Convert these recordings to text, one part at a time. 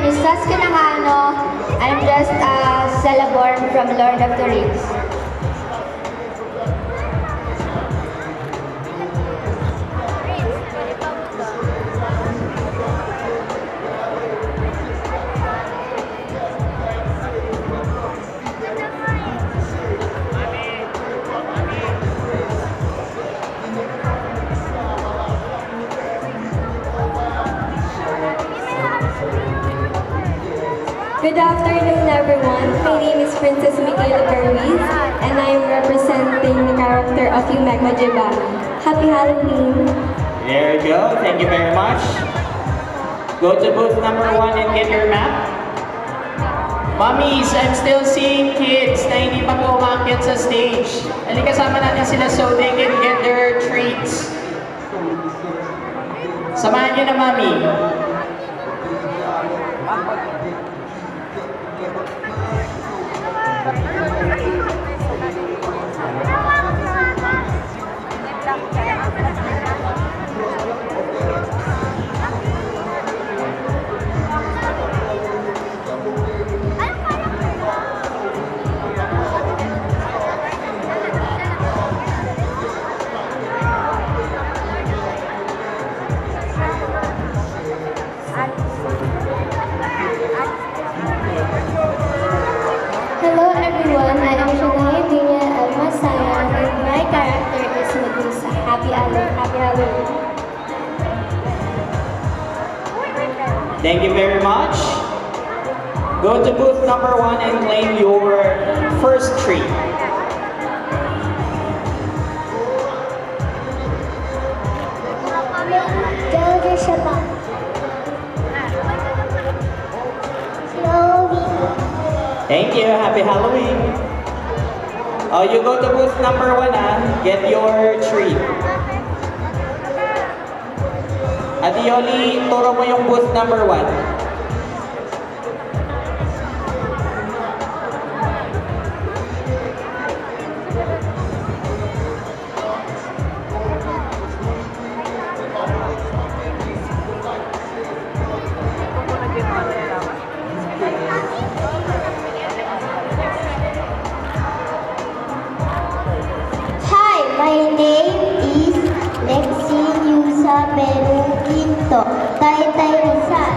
is Saskia Nangano. I'm just Celeborn from Lord of the Rings. Good afternoon, everyone. My name is Princess Miguel Ruiz, and I am representing the character of Yumek Majibani. Happy Halloween! There you go. Thank you very much. Go to booth number 1 and get your map. Mommies, I'm still seeing kids na hindi pa po umakyat sa stage. Halika, kasama natin sila so they can get their treats. Samahan niyo na, Mami. Hello everyone, I am Shania Dunya Almasaya and my character is Medusa. Happy Halloween. Thank you very much. Go to booth number 1 and claim your first treat. Thank you. Happy Halloween. Oh, you go to booth number 1, get your treat. Ate Yoli, turo mo yung booth number 1. Hi, my name is Lexi Yusa Peru Quinto, Taytay Rizal.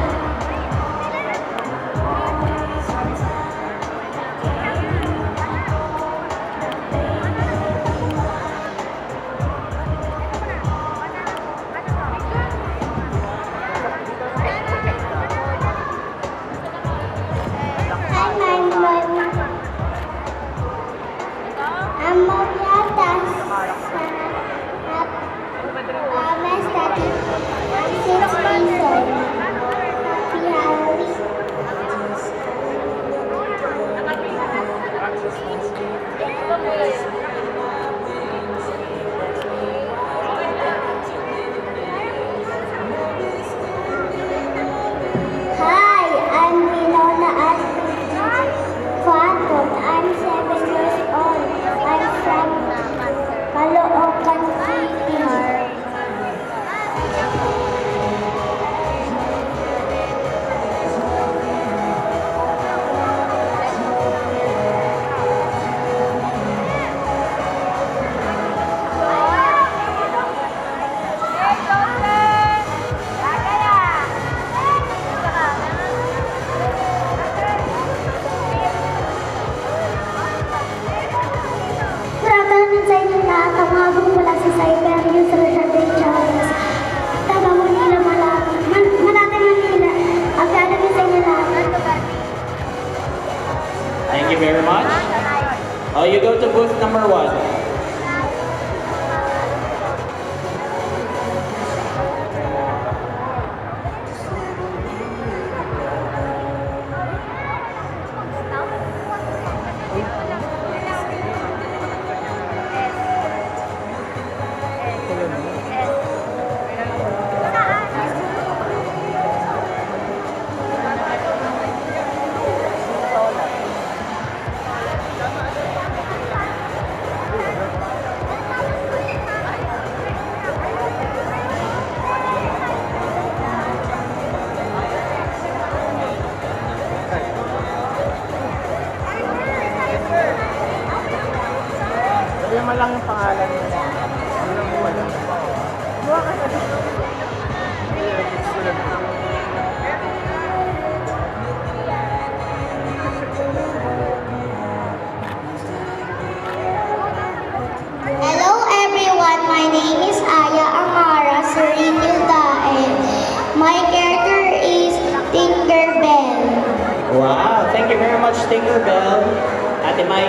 Ate Mai.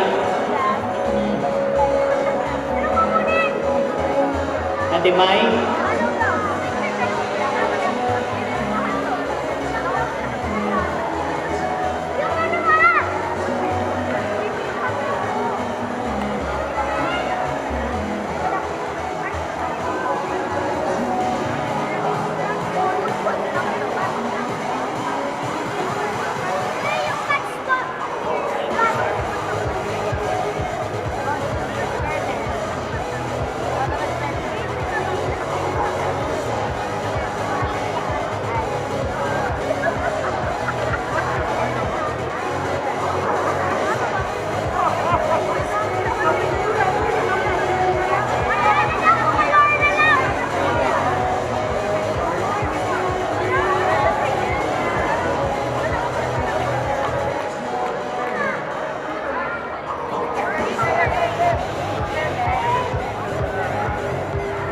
Ate Mai.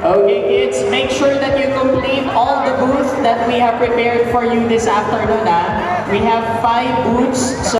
Okay, kids, make sure that you complete all the booths that we have prepared for you this afternoon. We have 5 booths. So